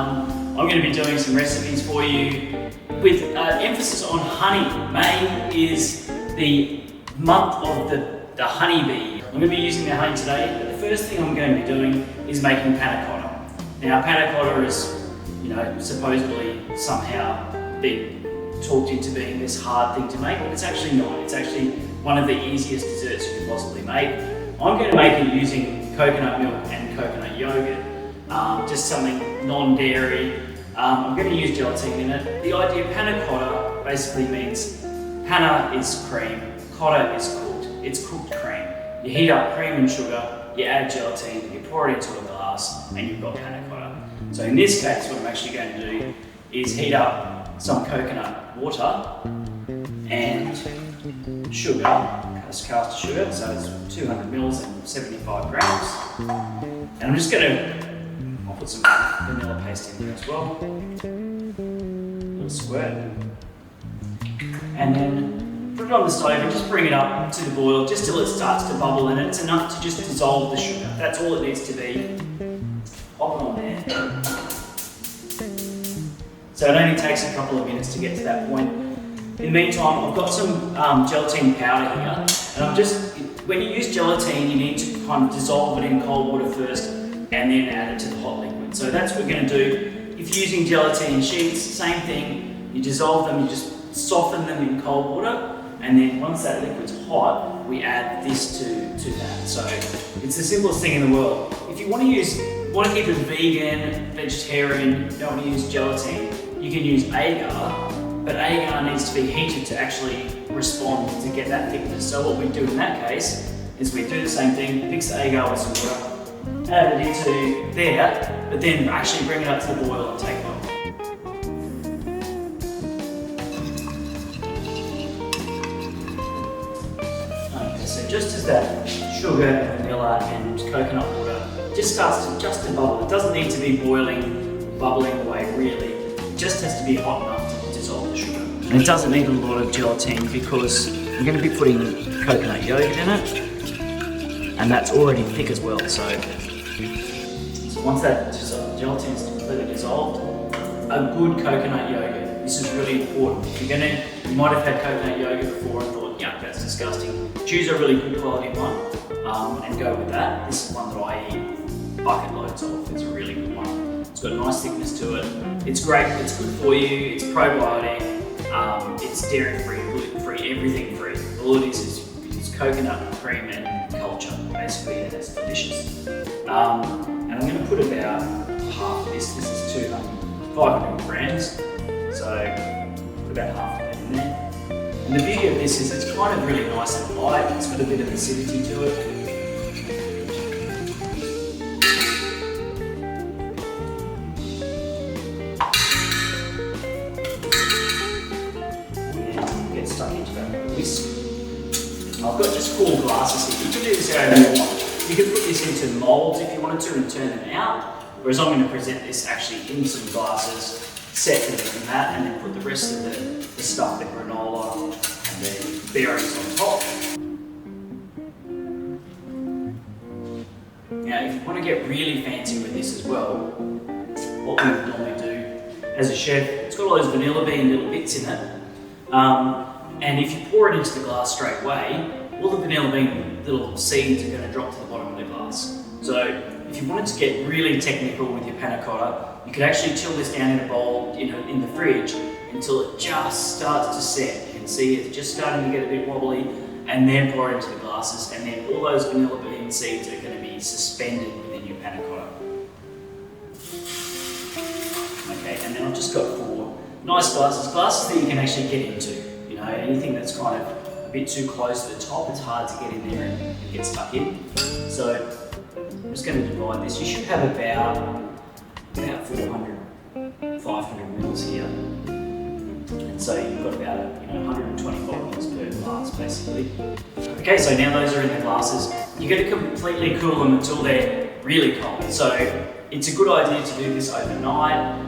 I'm going to be doing some recipes for you with emphasis on honey. May is the month of the honeybee. I'm going to be using the honey today, but the first thing I'm going to be doing is making panna cotta. Now, panna cotta is, supposedly somehow been talked into being this hard thing to make, but it's actually not. It's actually one of the easiest desserts you can possibly make. I'm going to make it using coconut milk and coconut yogurt, just something non-dairy. I'm going to use gelatin in it. The idea of panna cotta basically means panna is cream, cotta is cooked. It's cooked cream. You heat up cream and sugar, you add gelatin, you pour it into a glass, and you've got panna cotta. So in this case, what I'm actually going to do is heat up some coconut water and sugar, caster sugar, so it's 200 mils and 75 grams. And I'm just I'll put some vanilla paste in there as well. A little squirt. And then put it on the stove and just bring it up to the boil, just till it starts to bubble, and it's enough to just dissolve the sugar. That's all it needs to be. Pop it on there. So it only takes a couple of minutes to get to that point. In the meantime, I've got some gelatin powder here, and when you use gelatin, you need to kind of dissolve it in cold water first, and then add it to the hot liquid. So that's what we're going to do. If you're using gelatin sheets, same thing. You dissolve them, you just soften them in cold water, and then once that liquid's hot, we add this to that. So it's the simplest thing in the world. If you want to keep it vegan, vegetarian, you don't want to use gelatin, you can use agar, but agar needs to be heated to actually respond to get that thickness. So what we do in that case is we do the same thing, mix the agar with some water, add it into there, but then actually bring it up to the boil and take it off. Okay, so just as that sugar and vanilla and coconut water just starts to bubble, it doesn't need to be bubbling away really. It just has to be hot enough to dissolve the sugar. And it doesn't need a lot of gelatin because I'm going to be putting coconut yogurt in it, and that's already thick as well. So once that gelatin is completely dissolved, a good coconut yogurt. This is really important. You might have had coconut yogurt before and thought, yeah, that's disgusting. Choose a really good quality one and go with that. This is one that I eat bucket loads of. It's a really good one. It's got a nice thickness to it. It's great, it's good for you, it's probiotic, it's dairy-free, gluten-free, everything-free. All it is coconut cream and culture, basically, and it's delicious. And I'm going to put about half of this. This is 500 grams, so put about half of that in there. And the beauty of this is it's kind of really nice and light. It's got a bit of acidity to it. Stuck into that whisk. I've got just 4 glasses here. You can do this however you want. You can put this into moulds if you wanted to and turn them out, whereas I'm going to present this actually in some glasses, separate from that, and then put the rest of the stuff, the granola and the berries on top. Now, if you want to get really fancy with this as well, what we would normally do as a chef, it's got all those vanilla bean little bits in it. And if you pour it into the glass straight away, all the vanilla bean little seeds are going to drop to the bottom of the glass. So if you wanted to get really technical with your panna cotta, you could actually chill this down in a bowl in the fridge until it just starts to set. You can see it's just starting to get a bit wobbly, and then pour it into the glasses, and then all those vanilla bean seeds are going to be suspended within your panna cotta. Okay, and then I've just got 4 nice glasses that you can actually get into. Anything that's kind of a bit too close to the top, it's hard to get in there and get stuck in. So I'm just going to divide this. You should have about 400, 500 mils here. And so you've got about 125 mils per glass basically. Okay, so now those are in the glasses. You're going to completely cool them until they're really cold. So it's a good idea to do this overnight,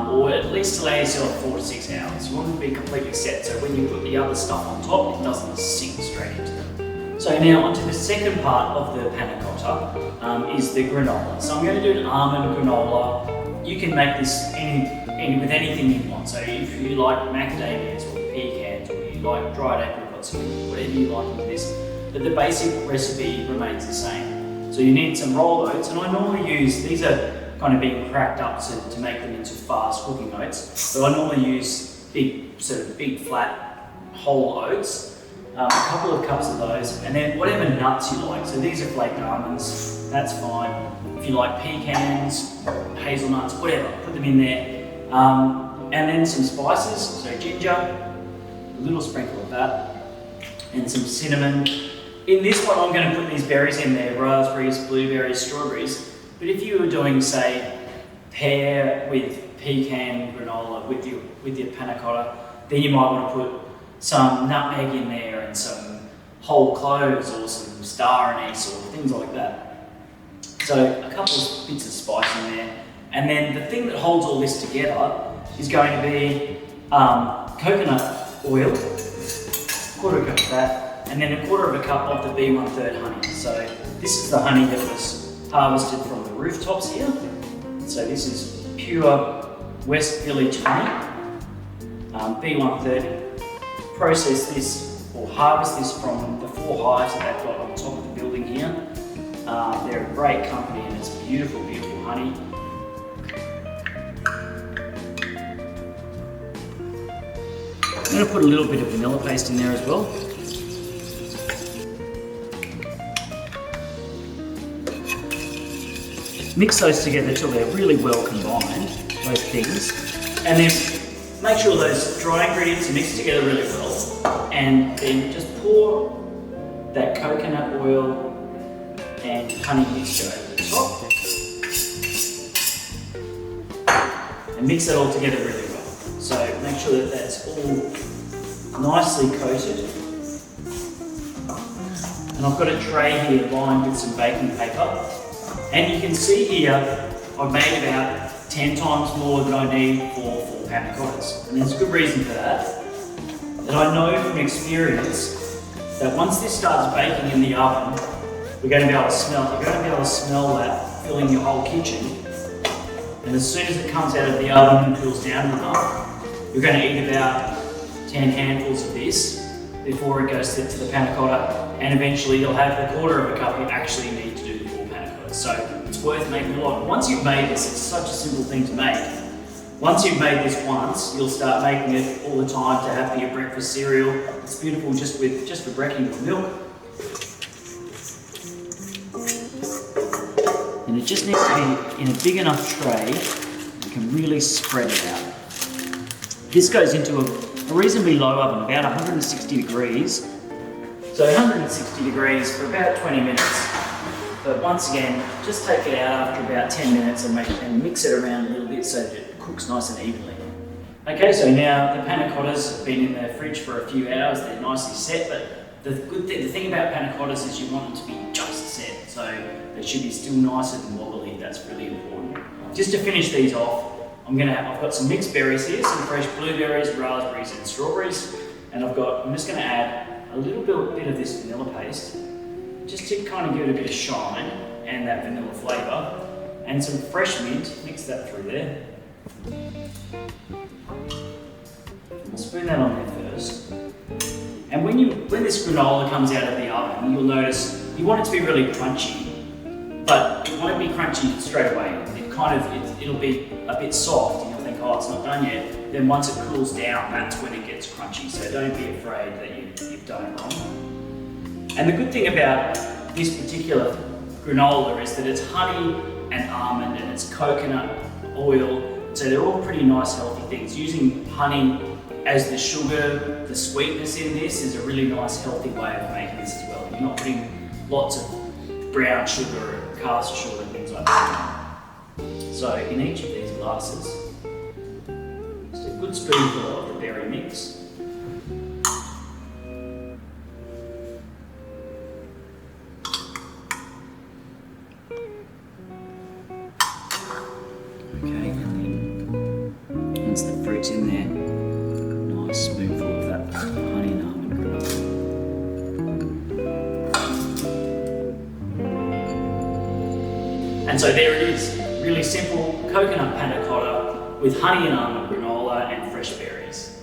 or at least allow yourself 4 to 6 hours. You want them to be completely set, so when you put the other stuff on top, it doesn't sink straight into them. So now onto the second part of the panna cotta is the granola. So I'm going to do an almond granola. you can make this with anything you want. So if you like macadamias or pecans, or you like dried apricots, whatever you like into this, but the basic recipe remains the same. So you need some rolled oats, and I normally use, these are kind of being cracked up to make them into fast cooking oats, but I normally use big flat whole oats, a couple of cups of those, and then whatever nuts you like. So these are flaked almonds, that's fine. If you like pecans, hazelnuts, whatever, put them in there. And then some spices, so ginger, a little sprinkle of that, and some cinnamon. In this one, I'm going to put these berries in there, raspberries, blueberries, strawberries. But if you were doing, say, pear with pecan granola with your panna cotta, then you might want to put some nutmeg in there and some whole cloves or some star anise or things like that. So a couple of bits of spice in there. And then the thing that holds all this together is going to be coconut oil, quarter of a cup of that, and then a quarter of a cup of the B1/3 honey. So this is the honey that was harvested from the rooftops here. So this is pure West Village honey, B1/3. Process this or harvest this from the 4 hives that they've got on top of the building here. They're a great company and it's beautiful, beautiful honey. I'm going to put a little bit of vanilla paste in there as well. Mix those together till they're really well combined, those things, and then make sure those dry ingredients are mixed together really well, and then just pour that coconut oil and honey mixture over the top, and mix that all together really well. So make sure that that's all nicely coated. And I've got a tray here lined with some baking paper. And you can see here, I've made about 10 times more than I need for panna cottas. And there's a good reason for that. That I know from experience that once this starts baking in the oven, you're going to be able to smell that filling your whole kitchen. And as soon as it comes out of the oven and cools down enough, you're going to eat about 10 handfuls of this before it goes to the panna cotta, and eventually you'll have the quarter of a cup you actually need to do the full panna cotta. So it's worth making a lot. Once you've made this, it's such a simple thing to make. Once you've made this once, you'll start making it all the time to have for your breakfast cereal. It's beautiful just for breaking with milk. And it just needs to be in a big enough tray you can really spread it out. This goes into a reasonably low oven, about 160 degrees. So 160 degrees for about 20 minutes. But once again, just take it out after about 10 minutes and mix it around a little bit so that it cooks nice and evenly. Okay, so now the panna cottas have been in the fridge for a few hours, they're nicely set, but the thing about panna cottas is you want them to be just set, so they should be still nice and wobbly. That's really important. Just to finish these off, I've got some mixed berries here, some fresh blueberries, raspberries and strawberries, and I'm just going to add a little bit of this vanilla paste, just to kind of give it a bit of shine and that vanilla flavour, and some fresh mint. Mix that through there. I'll spoon that on there first. And when this granola comes out of the oven, you'll notice you want it to be really crunchy, but it won't be crunchy straight away. It'll be a bit soft, and you'll think, oh, it's not done yet. Then once it cools down, that's when it gets crunchy. So don't be afraid that you've done it wrong. And the good thing about this particular granola is that it's honey and almond and it's coconut oil. So they're all pretty nice, healthy things. Using honey as the sugar, the sweetness in this is a really nice, healthy way of making this as well. You're not putting lots of brown sugar and caster sugar and things like that. So in each of these glasses, just a good spoonful of the berry mix. Okay, and then once the fruit's in there, nice spoonful of that honey and almond granola. And so there it is. really simple coconut panna cotta with honey and almond granola and fresh berries.